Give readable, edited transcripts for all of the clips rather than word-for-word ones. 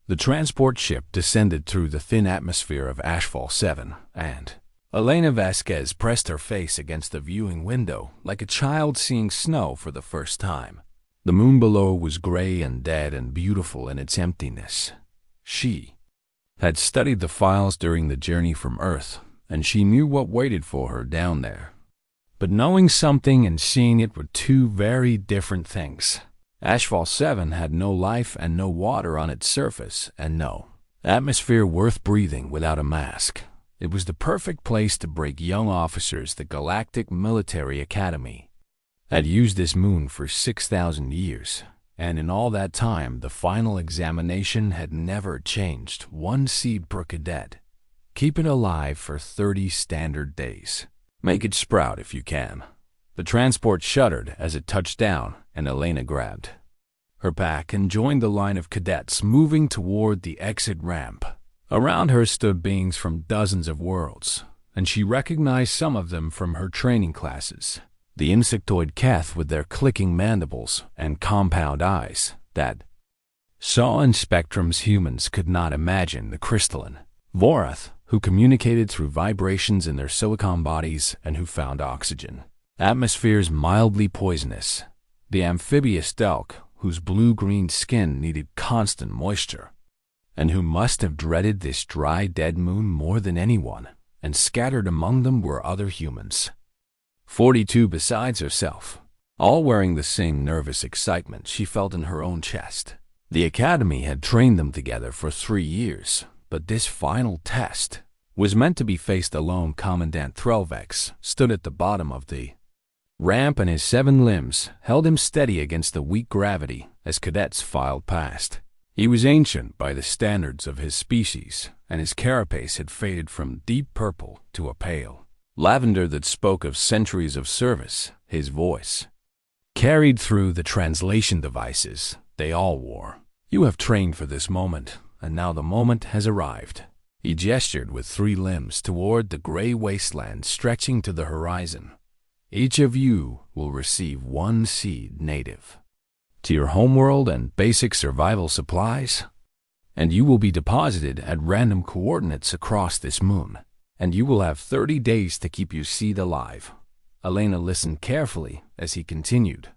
The transport ship descended through the thin atmosphere of HFY 7, and Elena Vasquez pressed her face against the viewing window like a child seeing snow for the first time. The moon below was gray and dead and beautiful in its emptiness. She had studied the files during the journey from Earth, and she knew what waited for her down there. But knowing something and seeing it were two very different things. HFY 7 had no life and no water on its surface, and no atmosphere worth breathing without a mask. It was the perfect place to break young officers. The Galactic Military Academy had used this moon for 6,000 years, and in all that time the final examination had never changed. 1 seed per cadet. Keep it alive for 30 standard days. Make it sprout if you can. The transport shuddered as it touched down, and Elena grabbed her pack and joined the line of cadets moving toward the exit ramp. Around her stood beings from dozens of worlds, and she recognized some of them from her training classes. The insectoid Keth with their clicking mandibles and compound eyes that saw in spectrums humans could not imagine. The crystalline Vorath, who communicated through vibrations in their silicon bodies and who found oxygen. Atmospheres mildly poisonous. The amphibious Delk, whose blue-green skin needed constant moisture, and who must have dreaded this dry, dead moon more than anyone, and scattered among them were other humans. 42 besides herself, all wearing the same nervous excitement she felt in her own chest. The Academy had trained them together for 3 years, but this final test was meant to be faced alone. Commandant Threlvex stood at the bottom of the ramp, and his 7 limbs held him steady against the weak gravity as cadets filed past. He was ancient by the standards of his species, and his carapace had faded from deep purple to a pale lavender that spoke of centuries of service. His voice carried through the translation devices they all wore. "You have trained for this moment, and now the moment has arrived." He gestured with 3 limbs toward the gray wasteland stretching to the horizon. "Each of you will receive 1 seed native to your homeworld and basic survival supplies, and you will be deposited at random coordinates across this moon, and you will have 30 days to keep your seed alive." Elena listened carefully as he continued.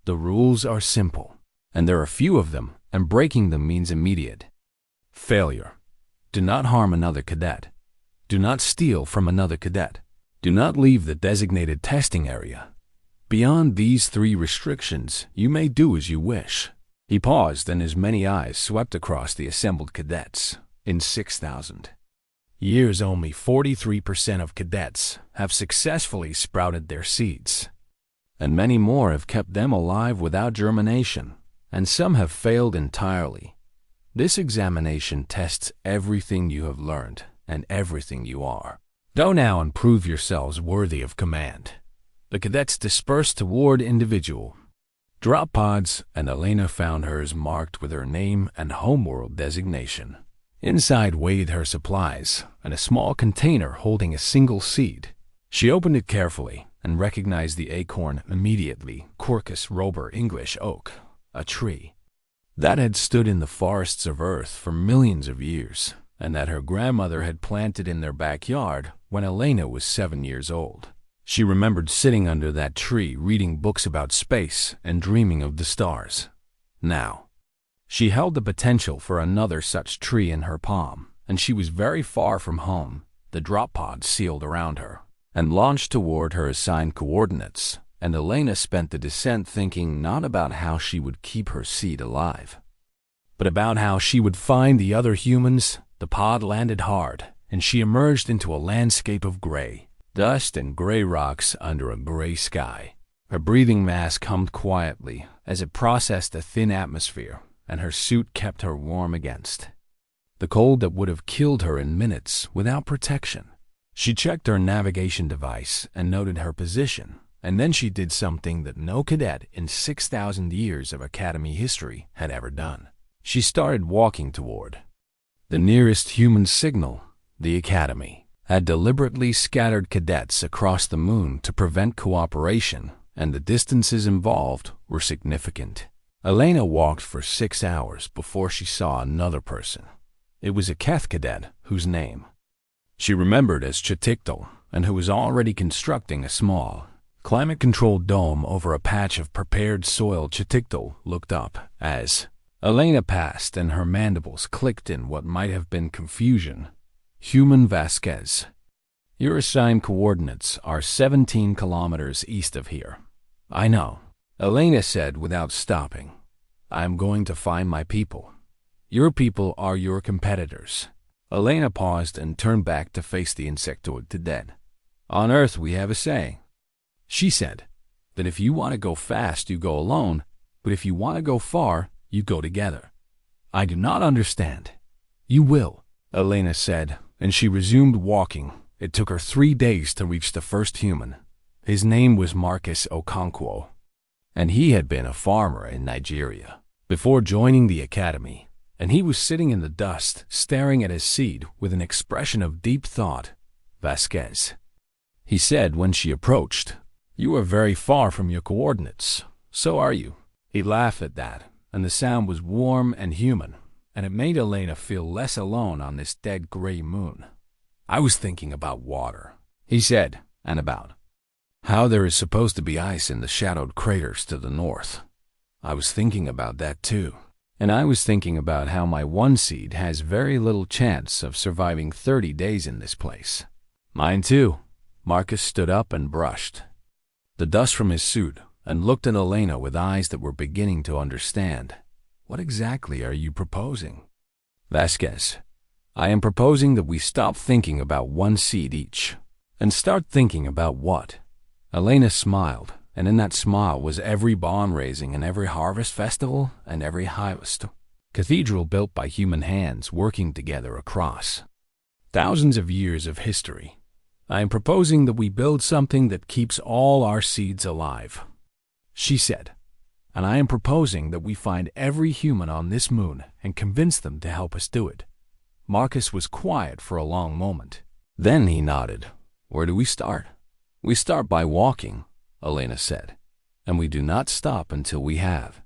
"The rules are simple, and there are few of them, and breaking them means immediate failure. Do not harm another cadet. Do not steal from another cadet. Do not leave the designated testing area. Beyond these 3 restrictions, you may do as you wish." He paused, and his many eyes swept across the assembled cadets. In 6,000 years, only 43% of cadets have successfully sprouted their seeds, and many more have kept them alive without germination, and some have failed entirely. This examination tests everything you have learned and everything you are. Go now and prove yourselves worthy of command. The cadets dispersed toward individual drop pods, and Elena found hers marked with her name and homeworld designation. Inside waited her supplies and a small container holding a single seed. She opened it carefully and recognized the acorn immediately. Quercus robur English oak, a tree that had stood in the forests of Earth for millions of years, and that her grandmother had planted in their backyard when Elena was 7 years old. She remembered sitting under that tree reading books about space and dreaming of the stars. Now, she held the potential for another such tree in her palm, and she was very far from home. The drop pod sealed around her and launched toward her assigned coordinates, and Elena spent the descent thinking not about how she would keep her seed alive, but about how she would find the other humans. The pod landed hard, and she emerged into a landscape of gray dust and gray rocks under a gray sky. Her breathing mask hummed quietly as it processed the thin atmosphere, and her suit kept her warm against the cold that would have killed her in minutes without protection. She checked her navigation device and noted her position, and then she did something that no cadet in 6,000 years of Academy history had ever done. She started walking toward the nearest human signal. The Academy had deliberately scattered cadets across the moon to prevent cooperation, and the distances involved were significant. Elena walked for 6 hours before she saw another person. It was a cadet whose name she remembered as Chitiktal, and who was already constructing a small, climate-controlled dome over a patch of prepared soil. Chitiktal looked up as Elena passed, and her mandibles clicked in what might have been confusion. Human Vasquez. Your assigned coordinates are 17 kilometers east of here. I know, Elena said without stopping. I am going to find my people. Your people are your competitors. Elena paused and turned back to face the insectoid cadet. On Earth we have a saying, she said, that if you want to go fast, you go alone, but if you want to go far, you go together. I do not understand. You will, Elena said, and she resumed walking. It took her 3 days to reach the first human. His name was Marcus Okonkwo, and he had been a farmer in Nigeria before joining the academy, and he was sitting in the dust, staring at his seed with an expression of deep thought. Vasquez, he said when she approached, you are very far from your coordinates. So are you. He laughed at that, and the sound was warm and human, and it made Elena feel less alone on this dead gray moon. I was thinking about water, he said, and about how there is supposed to be ice in the shadowed craters to the north. I was thinking about that too. And I was thinking about how my one seed has very little chance of surviving 30 days in this place. Mine too. Marcus stood up and brushed the dust from his suit and looked at Elena with eyes that were beginning to understand. What exactly are you proposing? Vasquez, I am proposing that we stop thinking about one seed each and start thinking about what? Elena smiled, and in that smile was every bond raising and every harvest festival and every harvest cathedral built by human hands working together across thousands of years of history. I am proposing that we build something that keeps all our seeds alive, she said, and I am proposing that we find every human on this moon and convince them to help us do it. Marcus was quiet for a long moment. Then he nodded. Where do we start? We start by walking, Elena said, and we do not stop until we have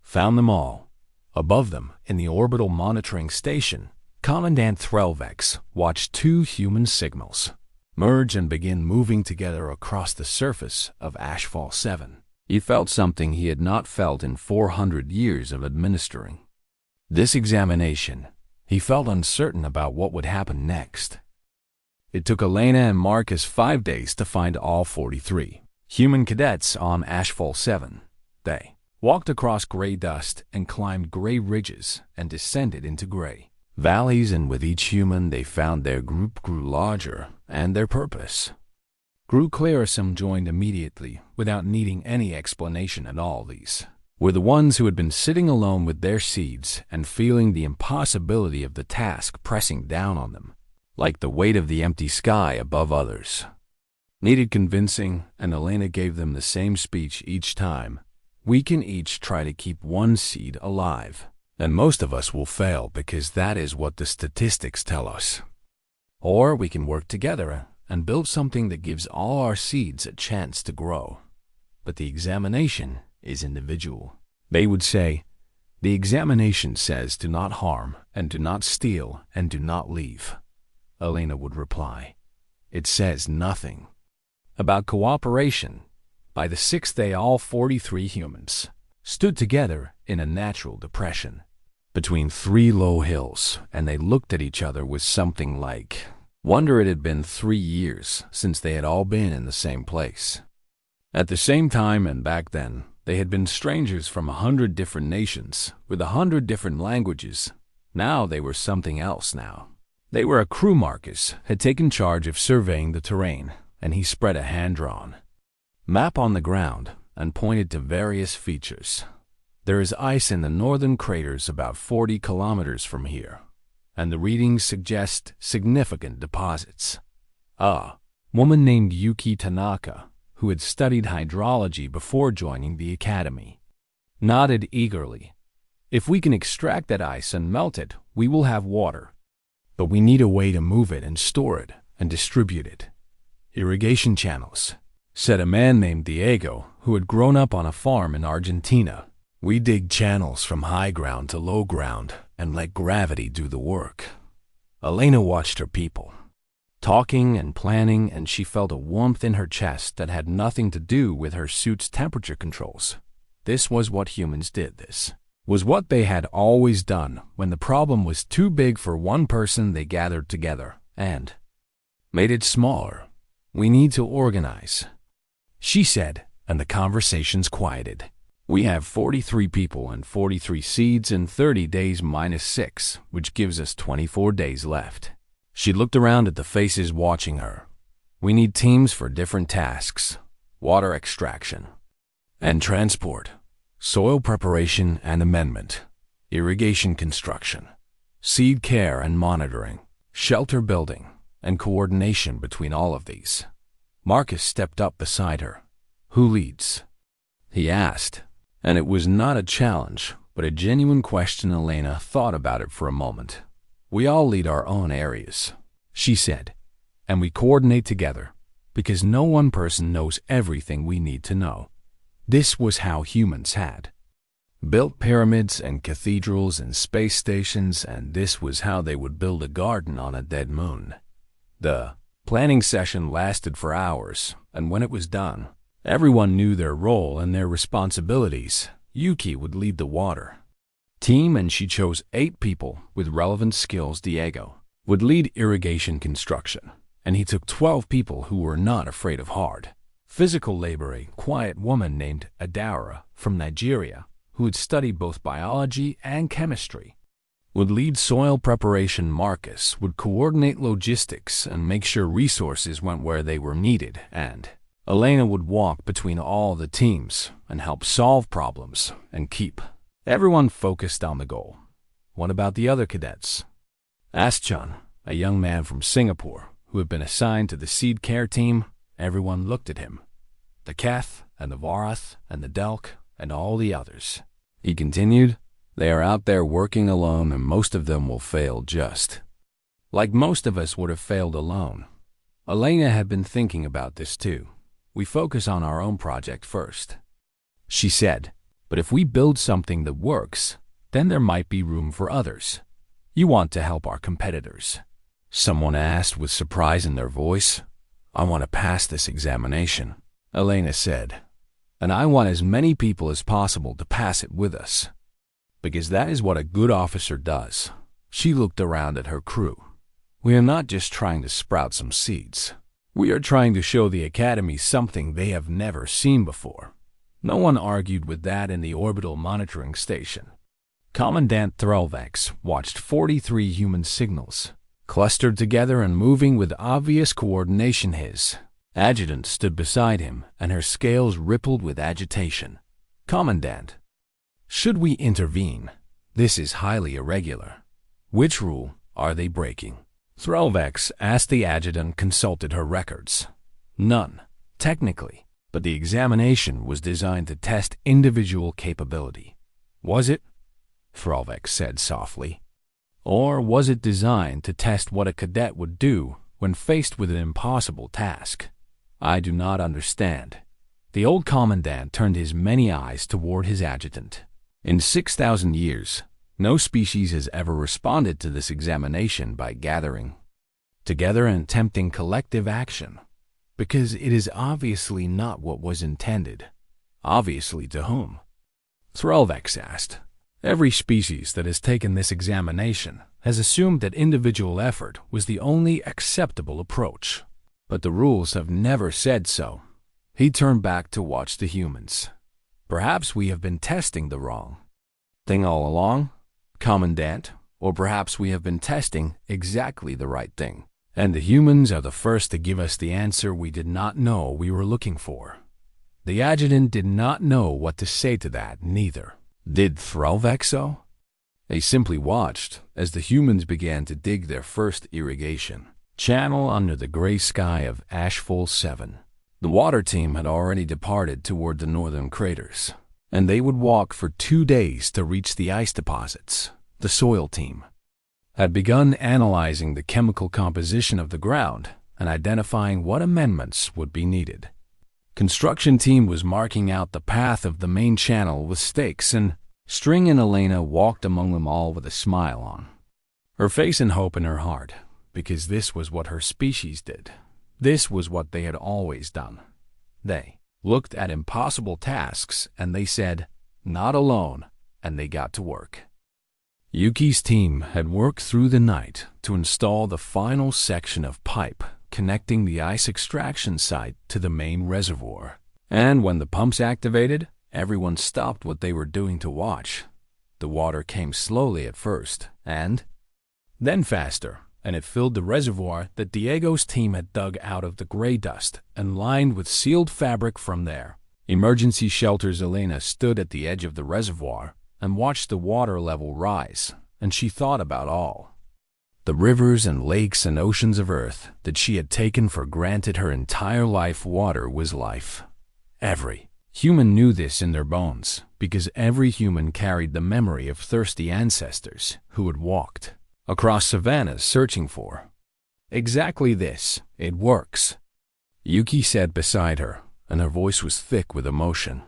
found them all. Above them, in the orbital monitoring station, Commandant Threlvex watched 2 human signals merge and begin moving together across the surface of HFY 7. He felt something he had not felt in 400 years of administering this examination. He felt uncertain about what would happen next. It took Elena and Marcus 5 days to find all 43 human cadets on HFY 7. They walked across gray dust and climbed gray ridges and descended into gray valleys, and with each human they found their group grew larger and their purpose grew clearer. Some joined immediately without needing any explanation at all. These were the ones who had been sitting alone with their seeds and feeling the impossibility of the task pressing down on them, like the weight of the empty sky above others. Needed convincing, and Elena gave them the same speech each time. We can each try to keep one seed alive, and most of us will fail because that is what the statistics tell us. Or we can work together and build something that gives all our seeds a chance to grow. But the examination is individual. They would say, the examination says do not harm, and do not steal, and do not leave. Elena would reply, it says nothing about cooperation. By the 6th day, all 43 humans stood together in a natural depression between 3 low hills, and they looked at each other with something like wonder. It had been 3 years since they had all been in the same place at the same time, and back then they had been strangers from 100 different nations with 100 different languages. Now they were something else. Now they were a crew. Marcus had taken charge of surveying the terrain, and he spread a hand-drawn map on the ground and pointed to various features. There is ice in the northern craters about 40 kilometers from here, and the readings suggest significant deposits. A woman named Yuki Tanaka, who had studied hydrology before joining the academy, nodded eagerly. If we can extract that ice and melt it, we will have water. But we need a way to move it and store it and distribute it. Irrigation channels, said a man named Diego, who had grown up on a farm in Argentina. We dig channels from high ground to low ground and let gravity do the work. Elena watched her people, talking and planning, and she felt a warmth in her chest that had nothing to do with her suit's temperature controls. This was what humans did. This was what they had always done. When the problem was too big for one person, they gathered together and made it smaller. We need to organize, she said, and the conversations quieted. We have 43 people and 43 seeds in 30 days minus 6, which gives us 24 days left. She looked around at the faces watching her. We need teams for different tasks: water extraction and transport, soil preparation and amendment, irrigation construction, seed care and monitoring, shelter building, and coordination between all of these. Marcus stepped up beside her. Who leads? He asked, and it was not a challenge, but a genuine question. Elena thought about it for a moment. We all lead our own areas, she said, and we coordinate together, because no one person knows everything we need to know. This was how humans had built pyramids and cathedrals and space stations, and this was how they would build a garden on a dead moon. The planning session lasted for hours, and when it was done, everyone knew their role and their responsibilities. Yuki would lead the water team, and she chose 8 people with relevant skills. Diego would lead irrigation construction, and he took 12 people who were not afraid of hard physical labor. A quiet woman named Adara from Nigeria, who had studied both biology and chemistry, would lead soil preparation. Marcus would coordinate logistics and make sure resources went where they were needed, and Elena would walk between all the teams and help solve problems and keep everyone focused on the goal. What about the other cadets? Asked Chun, a young man from Singapore who had been assigned to the seed care team. Everyone looked at him. The Keth and the Varath and the Delk and all the others. He continued, they are out there working alone, and most of them will fail just like most of us would have failed alone. Elena had been thinking about this too. We focus on our own project first, she said. But if we build something that works, then there might be room for others. You want to help our competitors? Someone asked with surprise in their voice. I want to pass this examination, Elena said. And I want as many people as possible to pass it with us, because that is what a good officer does. She looked around at her crew. We are not just trying to sprout some seeds. We are trying to show the Academy something they have never seen before. No one argued with that in the orbital monitoring station. Commandant Threlvex watched 43 human signals, clustered together and moving with obvious coordination. His adjutant stood beside him, and her scales rippled with agitation. Commandant, should we intervene? This is highly irregular. Which rule are they breaking? Threlvex asked. The adjutant consulted her records. None, technically. But the examination was designed to test individual capability. Was it? Threlvex said softly. Or was it designed to test what a cadet would do when faced with an impossible task? I do not understand. The old commandant turned his many eyes toward his adjutant. In 6,000 years, no species has ever responded to this examination by gathering together and attempting collective action. Because it is obviously not what was intended. Obviously to whom? Threlvex asked. Every species that has taken this examination has assumed that individual effort was the only acceptable approach. But the rules have never said so. He turned back to watch the humans. Perhaps we have been testing the wrong thing all along, Commandant, or perhaps we have been testing exactly the right thing. And the humans are the first to give us the answer we did not know we were looking for. The adjutant did not know what to say to that, neither did Threlvex. They simply watched as the humans began to dig their first irrigation channel under the gray sky of HFY 7. The water team had already departed toward the northern craters, and they would walk for 2 days to reach the ice deposits. The soil team had begun analyzing the chemical composition of the ground and identifying what amendments would be needed. Construction team was marking out the path of the main channel with stakes, and String and Elena walked among them all with a smile on her face and hope in her heart, because this was what her species did. This was what they had always done. They looked at impossible tasks and they said, "Not alone," and they got to work. Yuki's team had worked through the night to install the final section of pipe connecting the ice extraction site to the main reservoir. And when the pumps activated, everyone stopped what they were doing to watch. The water came slowly at first, and then faster, and it filled the reservoir that Diego's team had dug out of the gray dust and lined with sealed fabric from there. Emergency shelters. Elena stood at the edge of the reservoir and watched the water level rise, and she thought about all the rivers and lakes and oceans of Earth that she had taken for granted her entire life. Water was life. Every human knew this in their bones, because every human carried the memory of thirsty ancestors who had walked across savannas searching for exactly this. "It works," Yuki said beside her, and her voice was thick with emotion.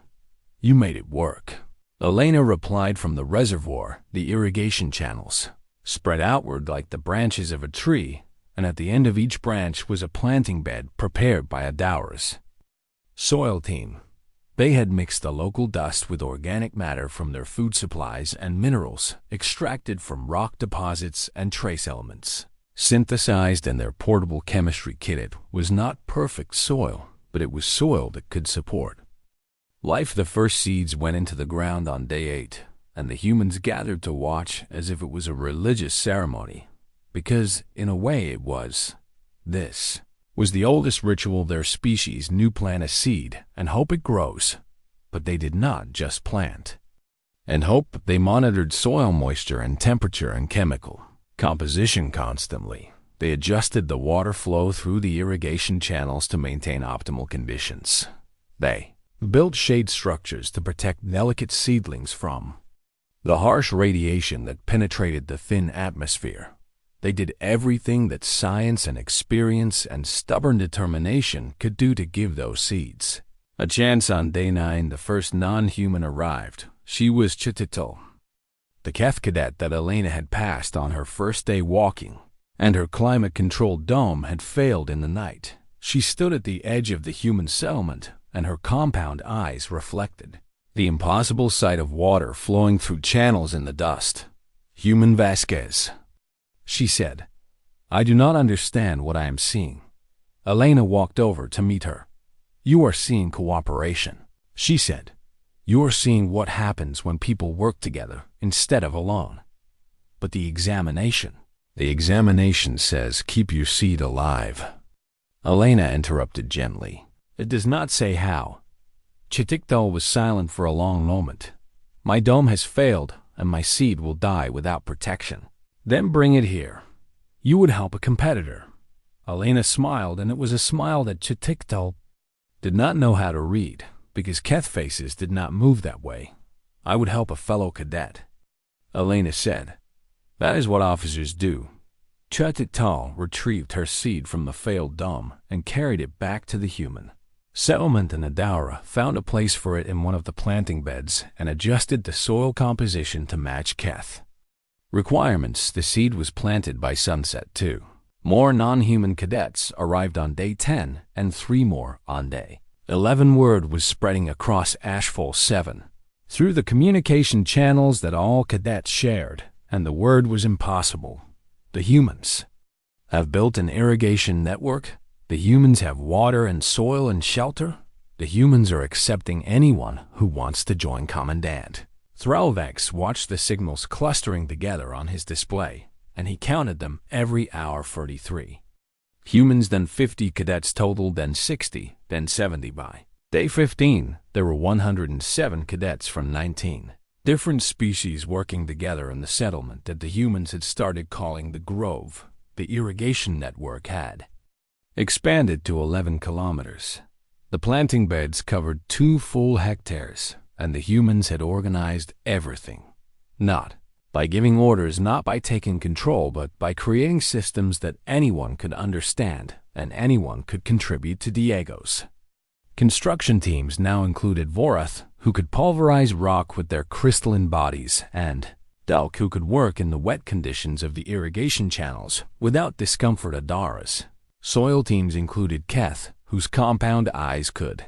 "You made it work." Elena replied from the reservoir. The irrigation channels spread outward like the branches of a tree, and at the end of each branch was a planting bed prepared by Adaura's soil team. They had mixed the local dust with organic matter from their food supplies and minerals extracted from rock deposits and trace elements, synthesized in their portable chemistry kit. It was not perfect soil, but it was soil that could support life. The first seeds went into the ground on day 8, and the humans gathered to watch as if it was a religious ceremony, because, in a way, it was. This was the oldest ritual their species knew. Plant a seed and hope it grows. But they did not just plant and hope. They monitored soil moisture and temperature and chemical composition constantly. They adjusted the water flow through the irrigation channels to maintain optimal conditions. They built shade structures to protect delicate seedlings from the harsh radiation that penetrated the thin atmosphere. They did everything that science and experience and stubborn determination could do to give those seeds a chance. On day 9, the first non-human arrived. She was Chitito, the Keth cadet that Elena had passed on her first day walking, and her climate-controlled dome had failed in the night. She stood at the edge of the human settlement, and her compound eyes reflected the impossible sight of water flowing through channels in the dust. "Human Vasquez," she said, "I do not understand what I am seeing." Elena walked over to meet her. "You are seeing cooperation," she said. "You are seeing what happens when people work together instead of alone. But the examination says keep your seed alive." Elena interrupted gently. "It does not say how." Chitikdal was silent for a long moment. "My dome has failed, and my seed will die without protection." "Then bring it here. You would help a competitor." Elena smiled, and it was a smile that Chitikdal did not know how to read, because Keth faces did not move that way. "I would help a fellow cadet," Elena said. "That is what officers do." Chitikdal retrieved her seed from the failed dome and carried it back to the human settlement, and Adaura found a place for it in one of the planting beds and adjusted the soil composition to match Keth requirements. The seed was planted by sunset. 2 more non-human cadets arrived on day 10 and 3 more on day 11. Word was spreading across HFY 7 through the communication channels that all cadets shared, and the word was impossible. The humans have built an irrigation network. The humans have water and soil and shelter. The humans are accepting anyone who wants to join Commandant. Threlvex watched the signals clustering together on his display, and he counted them every hour. 33 humans, then 50 cadets total, then 60, then 70. By day 15, there were 107 cadets from 19 different species working together in the settlement that the humans had started calling the Grove. The irrigation network had expanded to 11 kilometers. The planting beds covered 2 full hectares, and the humans had organized everything. Not by giving orders, not by taking control, but by creating systems that anyone could understand and anyone could contribute to. Diego's Construction teams now included Vorath, who could pulverize rock with their crystalline bodies, and Delk, who could work in the wet conditions of the irrigation channels without discomfort. Adara's soil teams included Keth, whose compound eyes could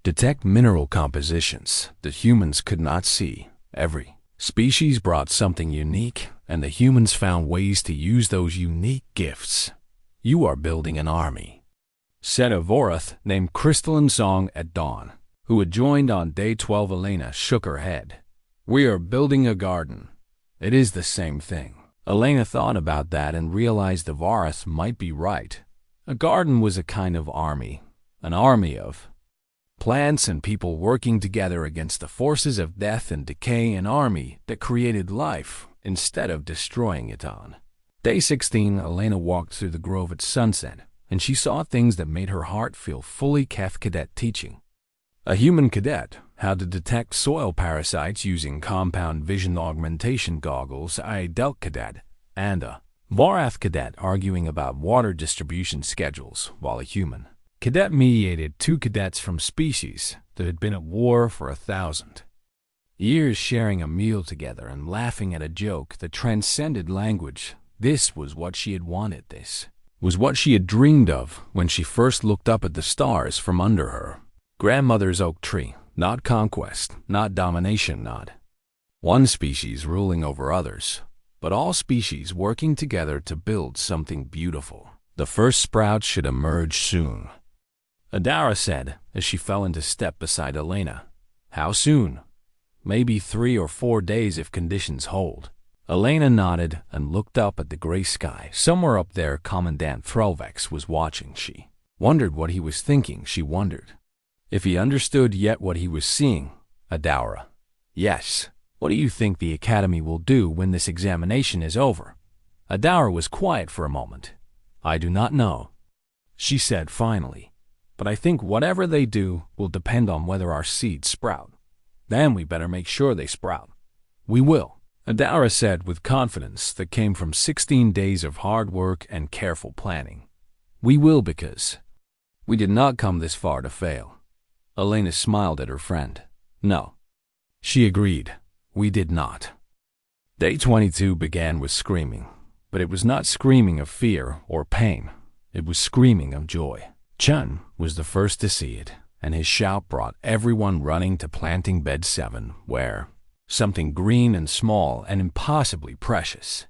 detect mineral compositions that humans could not see. Every species brought something unique, and the humans found ways to use those unique gifts. "You are building an army," said a Vorath named Crystalline Song at dawn, who had joined on day 12. Elena shook her head. "We are building a garden." "It is the same thing." Elena thought about that and realized the Vorath might be right. A garden was a kind of army, an army of plants and people working together against the forces of death and decay, an army that created life instead of destroying it. On day 16, Elena walked through the grove at sunset, and she saw things that made her heart feel fully. Keth Cadet teaching a human cadet how to detect soil parasites using compound vision augmentation goggles, a Delk Cadet, and a Vorath Cadet arguing about water distribution schedules, while a human cadet mediated two cadets from species that had been at war for 1,000 years, sharing a meal together and laughing at a joke that transcended language. This was what she had wanted. This was what she had dreamed of when she first looked up at the stars from under her grandmother's oak tree. Not conquest, not domination, not one species ruling over others, but all species working together to build something beautiful. The first sprouts should emerge soon, Adara said as she fell into step beside Elena. "How soon?" "Maybe 3 or 4 days if conditions hold." Elena nodded and looked up at the gray sky. Somewhere up there, Commandant Threlvex was watching. She wondered what he was thinking. She wondered if he understood yet what he was seeing. Adara: "Yes. What do you think the Academy will do when this examination is over?" Adara was quiet for a moment. "I do not know," she said finally. "But I think whatever they do will depend on whether our seeds sprout. Then we better make sure they sprout." "We will," Adara said with confidence that came from 16 days of hard work and careful planning. "We will, because we did not come this far to fail." Elena smiled at her friend. "No," she agreed, "we did not." Day 22 began with screaming, but it was not screaming of fear or pain. It was screaming of joy. Chun was the first to see it, and his shout brought everyone running to planting bed 7, where something green and small and impossibly precious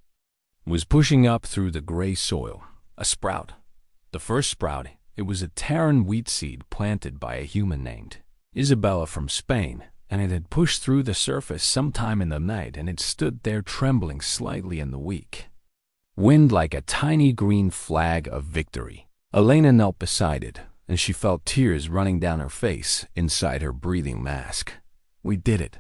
was pushing up through the gray soil. A sprout. The first sprout. It was a Terran wheat seed planted by a human named Isabella from Spain, and it had pushed through the surface sometime in the night, and it stood there trembling slightly in the weak wind like a tiny green flag of victory. Elena knelt beside it, and she felt tears running down her face inside her breathing mask. "We did it,"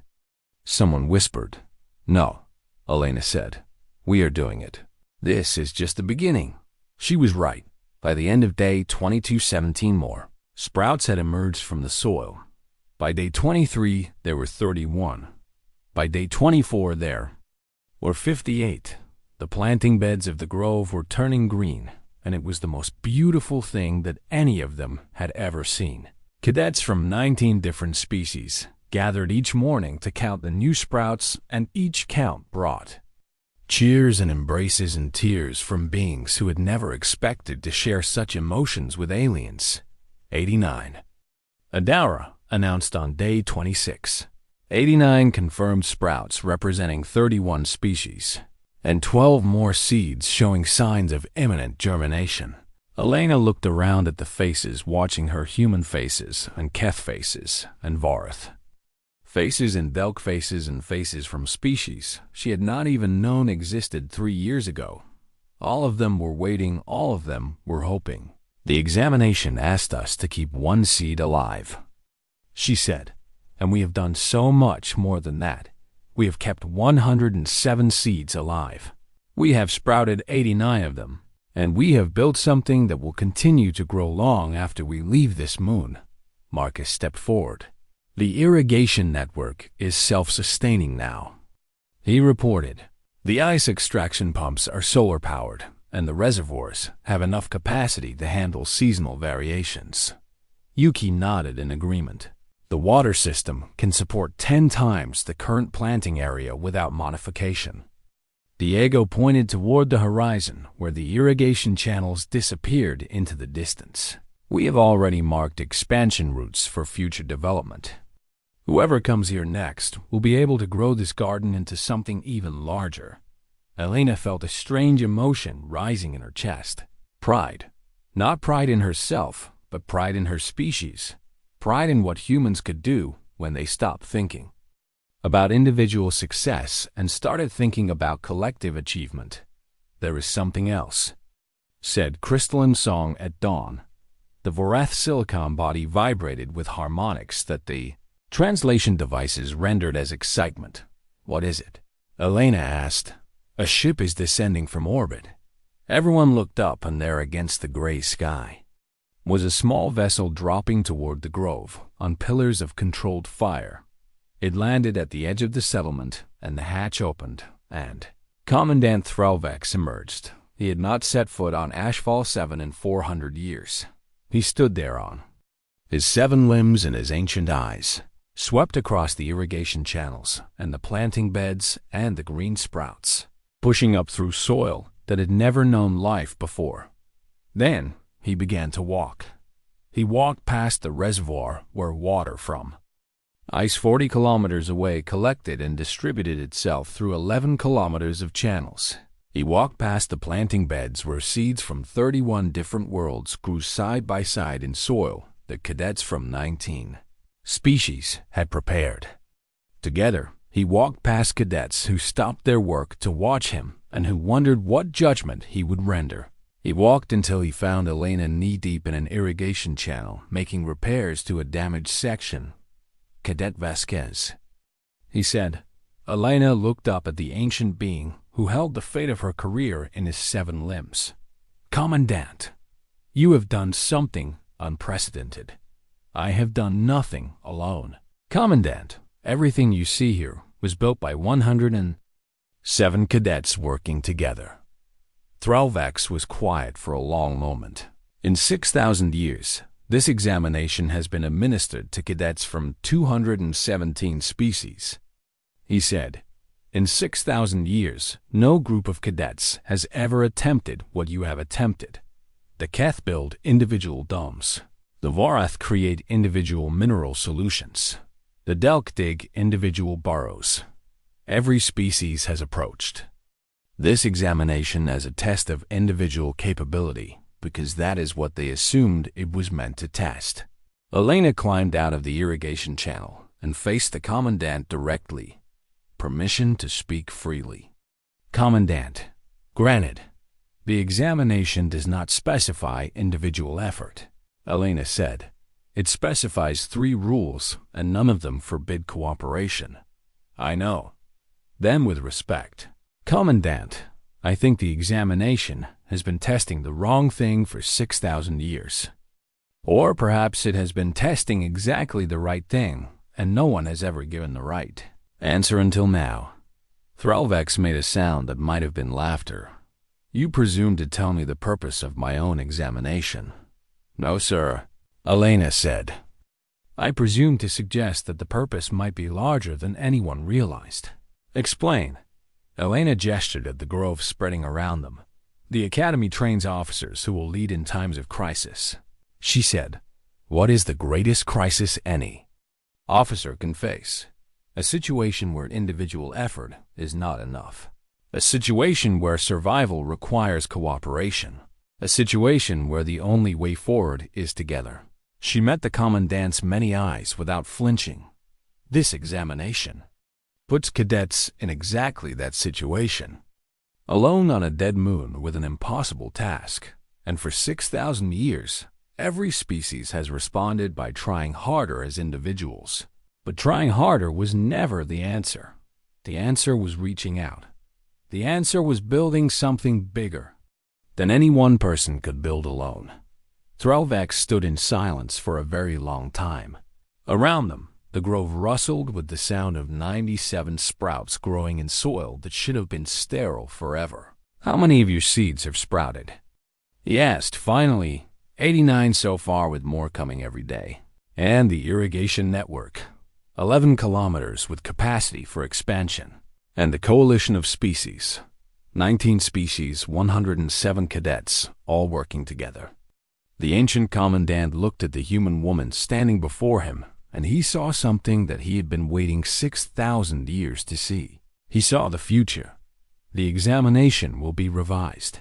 someone whispered. "No," Elena said. "We are doing it. This is just the beginning." She was right. By the end of day 22, 17 more sprouts had emerged from the soil. By day 23, there were 31. By day 24, there were 58. The planting beds of the grove were turning green, and it was the most beautiful thing that any of them had ever seen. Cadets from 19 different species gathered each morning to count the new sprouts, and each count brought cheers and embraces and tears from beings who had never expected to share such emotions with aliens. 89. Adara announced on day 26. 89 confirmed sprouts representing 31 species, and 12 more seeds showing signs of imminent germination. Elena looked around at the faces, watching her human faces and Keth faces and Vorath faces and Delk faces and faces from species she had not even known existed 3 years ago. All of them were waiting, all of them were hoping. "The examination asked us to keep 1 seed alive," she said, "and we have done so much more than that. We have kept 107 seeds alive. We have sprouted 89 of them, and we have built something that will continue to grow long after we leave this moon." Marcus stepped forward. "The irrigation network is self-sustaining now," he reported. "The ice extraction pumps are solar-powered, and the reservoirs have enough capacity to handle seasonal variations. Yuki nodded in agreement. The water system can support 10 times the current planting area without modification. Diego pointed toward the horizon where the irrigation channels disappeared into the distance. We have already marked expansion routes for future development. Whoever comes here next will be able to grow this garden into something even larger. Elena felt a strange emotion rising in her chest. Pride. Not pride in herself, but pride in her species. Pride in what humans could do when they stopped thinking about individual success and started thinking about collective achievement. There is something else, said crystalline song at dawn. The Vorath silicon body vibrated with harmonics that the translation devices rendered as excitement. What is it? Elena asked. A ship is descending from orbit. Everyone looked up, and there against the gray sky was a small vessel dropping toward the grove on pillars of controlled fire. It landed at the edge of the settlement, and the hatch opened, and Commandant Threlvex emerged. He had not set foot on HFY 7 in 400 years. He stood thereon, his 7 limbs and his ancient eyes, swept across the irrigation channels and the planting beds and the green sprouts, pushing up through soil that had never known life before. Then he began to walk. He walked past the reservoir where water from ice 40 kilometers away collected and distributed itself through 11 kilometers of channels. He walked past the planting beds where seeds from 31 different worlds grew side by side in soil that cadets from 19 species had prepared. Together, he walked past cadets who stopped their work to watch him and who wondered what judgment he would render. He walked until he found Elena knee-deep in an irrigation channel making repairs to a damaged section. Cadet Vasquez, he said. Elena looked up at the ancient being who held the fate of her career in his 7 limbs. Commandant, you have done something unprecedented. I have done nothing alone. Commandant, everything you see here was built by 107 cadets working together. Threlvex was quiet for a long moment. In 6,000 years, this examination has been administered to cadets from 217 species. He said, in 6,000 years, no group of cadets has ever attempted what you have attempted. The Keth build individual domes. The Vorath create individual mineral solutions. The Delk dig individual burrows. Every species has approached this examination as a test of individual capability, because that is what they assumed it was meant to test. Elena climbed out of the irrigation channel and faced the Commandant directly. Permission to speak freely. Commandant, granted. The examination does not specify individual effort, Elena said. It specifies 3 rules, and none of them forbid cooperation. I know. Then with respect. Commandant, I think the examination has been testing the wrong thing for 6,000 years. Or perhaps it has been testing exactly the right thing, and no one has ever given the right answer until now. Threlvex made a sound that might have been laughter. You presume to tell me the purpose of my own examination. No, sir, Elena said. I presume to suggest that the purpose might be larger than anyone realized. Explain. Elena gestured at the grove spreading around them. The Academy trains officers who will lead in times of crisis. She said, what is the greatest crisis any officer can face? A situation where individual effort is not enough. A situation where survival requires cooperation. A situation where the only way forward is together. She met the Commandant's many eyes without flinching. This examination puts cadets in exactly that situation. Alone on a dead moon with an impossible task. And for 6,000 years, every species has responded by trying harder as individuals. But trying harder was never the answer. The answer was reaching out. The answer was building something bigger than any one person could build alone. Threlvex stood in silence for a very long time. Around them, the grove rustled with the sound of 97 sprouts growing in soil that should have been sterile forever. How many of your seeds have sprouted? He asked finally, 89 so far with more coming every day. And the Irrigation Network, 11 kilometers with capacity for expansion. And the Coalition of Species, 19 species, 107 cadets, all working together. The ancient commandant looked at the human woman standing before him, and he saw something that he had been waiting 6,000 years to see. He saw the future. The examination will be revised.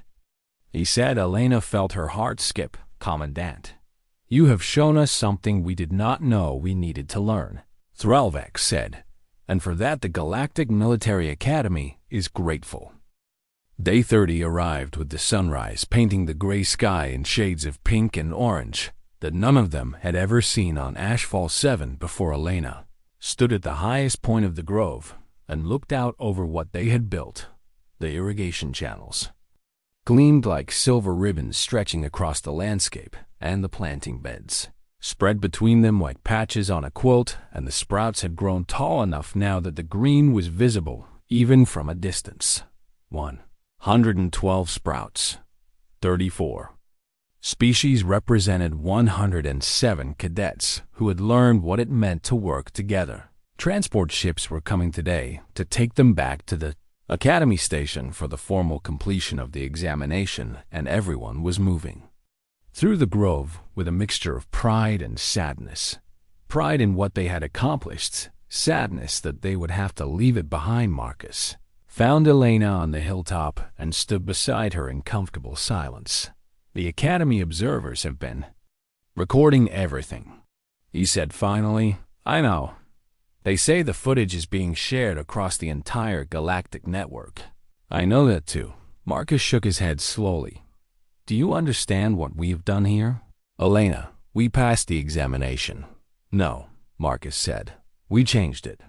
He said. Elena felt her heart skip. Commandant, you have shown us something we did not know we needed to learn, Threlvex said, and for that the Galactic Military Academy is grateful. Day 30 arrived with the sunrise painting the gray sky in shades of pink and orange that none of them had ever seen on HFY 7 before. Elena stood at the highest point of the grove and looked out over what they had built. The irrigation channels gleamed like silver ribbons stretching across the landscape, and the planting beds spread between them like patches on a quilt, and the sprouts had grown tall enough now that the green was visible even from a distance. 112 sprouts, 34 species represented 107 cadets who had learned what it meant to work together. Transport ships were coming today to take them back to the Academy Station for the formal completion of the examination, and everyone was moving through the grove with a mixture of pride and sadness. Pride in what they had accomplished, sadness that they would have to leave it behind. Marcus found Elena on the hilltop and stood beside her in comfortable silence. The Academy observers have been recording everything, he said finally. I know. They say the footage is being shared across the entire galactic network. I know that too. Marcus shook his head slowly. Do you understand what we have done here? Elena, we passed the examination. No, Marcus said. We changed it.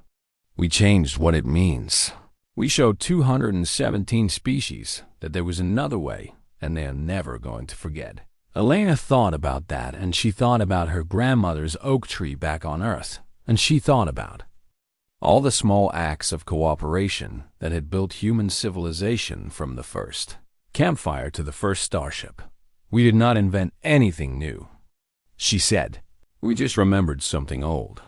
We changed what it means. We showed 217 species that there was another way, and they are never going to forget. Elena thought about that, and she thought about her grandmother's oak tree back on Earth. And she thought about all the small acts of cooperation that had built human civilization from the first campfire to the first starship. We did not invent anything new, she said. We just remembered something old.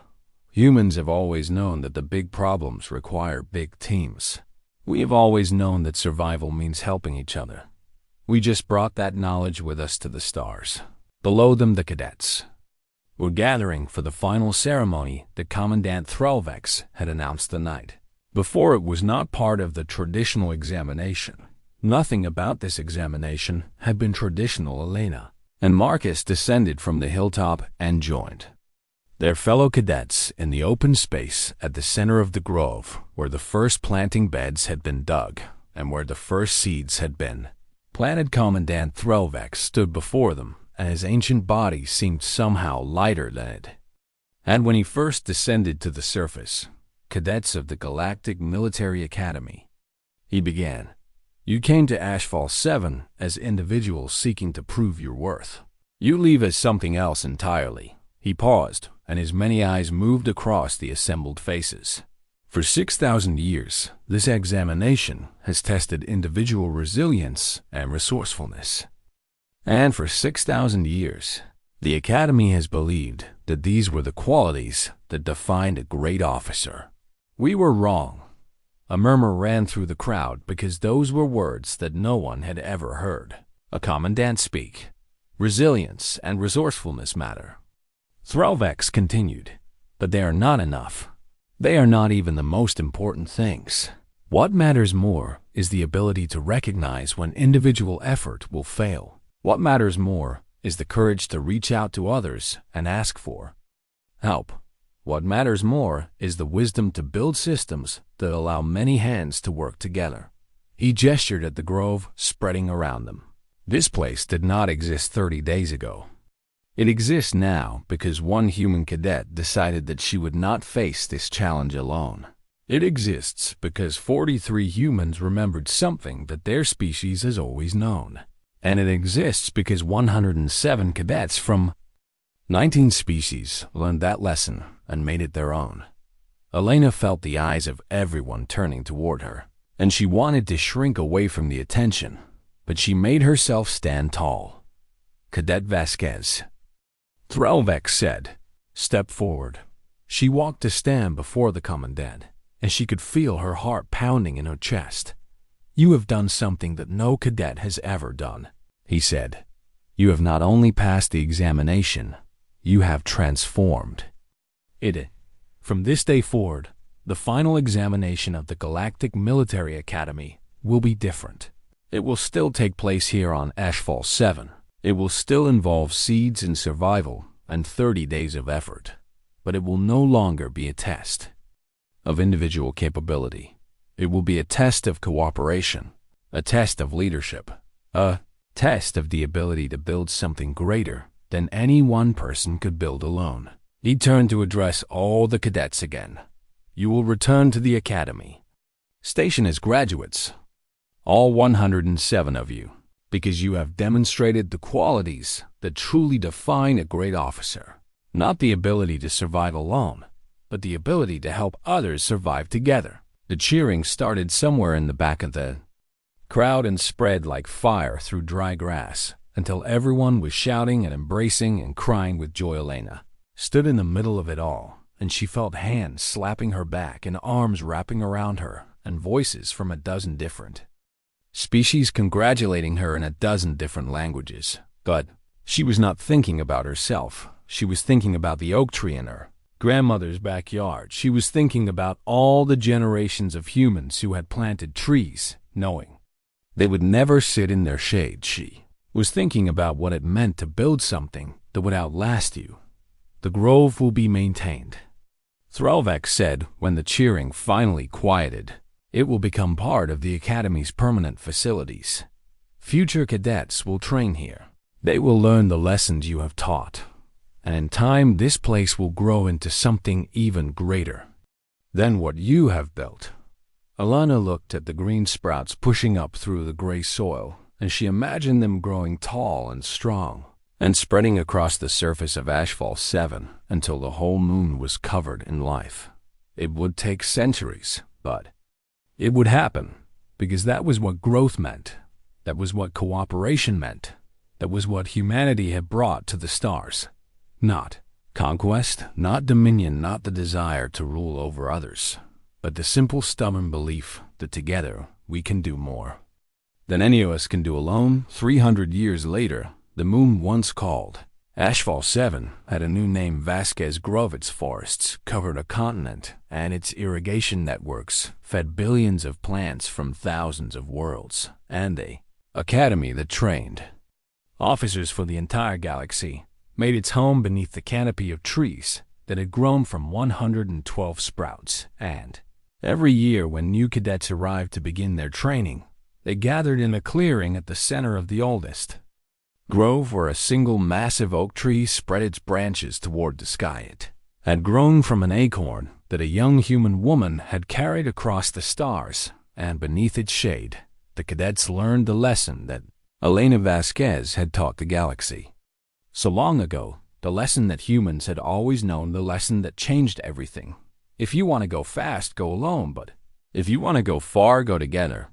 Humans have always known that the big problems require big teams. We have always known that survival means helping each other. We just brought that knowledge with us to the stars. Below them, the cadets were gathering for the final ceremony that Commandant Threlvex had announced the night before. It was not part of the traditional examination. Nothing about this examination had been traditional. Elena and Marcus descended from the hilltop and joined their fellow cadets in the open space at the center of the grove, where the first planting beds had been dug and where the first seeds had been planted. Commandant Threlvex stood before them, and his ancient body seemed somehow lighter than it had when he first descended to the surface. Cadets of the Galactic Military Academy, he began. You came to HFY 7 as individuals seeking to prove your worth. You leave as something else entirely. He paused, and his many eyes moved across the assembled faces. For 6,000 years, this examination has tested individual resilience and resourcefulness. And for 6,000 years, the Academy has believed that these were the qualities that defined a great officer. We were wrong. A murmur ran through the crowd because those were words that no one had ever heard a commandant speak. Resilience and resourcefulness matter. Threlvex continued, but they are not enough. They are not even the most important things. What matters more is the ability to recognize when individual effort will fail. What matters more is the courage to reach out to others and ask for help. What matters more is the wisdom to build systems that allow many hands to work together. He gestured at the grove spreading around them. This place did not exist 30 days ago. It exists now because one human cadet decided that she would not face this challenge alone. It exists because 43 humans remembered something that their species has always known. And it exists because 107 cadets from 19 species learned that lesson and made it their own. Elena felt the eyes of everyone turning toward her, and she wanted to shrink away from the attention, but she made herself stand tall. Cadet Vasquez. Threlvex said, "Step forward." She walked to stand before the commandant, and she could feel her heart pounding in her chest. "You have done something that no cadet has ever done," he said. "You have not only passed the examination, you have transformed it. From this day forward, the final examination of the Galactic Military Academy will be different. It will still take place here on HFY 7. It will still involve seeds and survival and 30 days of effort, but it will no longer be a test of individual capability. It will be a test of cooperation, a test of leadership, a test of the ability to build something greater than any one person could build alone." He turned to address all the cadets again. "You will return to the academy. Station as graduates, all 107 of you, because you have demonstrated the qualities that truly define a great officer. Not the ability to survive alone, but the ability to help others survive together." The cheering started somewhere in the back of the crowd and spread like fire through dry grass until everyone was shouting and embracing and crying with joy. Elena stood in the middle of it all, and she felt hands slapping her back and arms wrapping around her and voices from a dozen different species congratulating her in a dozen different languages. But she was not thinking about herself. She was thinking about the oak tree in her grandmother's backyard. She was thinking about all the generations of humans who had planted trees, knowing they would never sit in their shade. She was thinking about what it meant to build something that would outlast you. "The grove will be maintained," Threlvex said when the cheering finally quieted. "It will become part of the Academy's permanent facilities. Future cadets will train here. They will learn the lessons you have taught, and in time this place will grow into something even greater than what you have built." Alana looked at the green sprouts pushing up through the gray soil, and she imagined them growing tall and strong and spreading across the surface of HFY 7 until the whole moon was covered in life. It would take centuries, but it would happen, because that was what growth meant. That was what cooperation meant. That was what humanity had brought to the stars. Not conquest, not dominion, not the desire to rule over others, but the simple stubborn belief that together we can do more than any of us can do alone. 300 years later, the moon once called HFY 7 had a new name. Vasquez Grove. Its forests covered a continent, and its irrigation networks fed billions of plants from thousands of worlds, and a academy that trained officers for the entire galaxy made its home beneath the canopy of trees that had grown from 112 sprouts. And every year when new cadets arrived to begin their training, they gathered in a clearing at the center of the oldest grove, where a single massive oak tree spread its branches toward the sky. It had grown from an acorn that a young human woman had carried across the stars, and beneath its shade, the cadets learned the lesson that Elena Vasquez had taught the galaxy so long ago, the lesson that humans had always known, the lesson that changed everything. If you want to go fast, go alone, but if you want to go far, go together.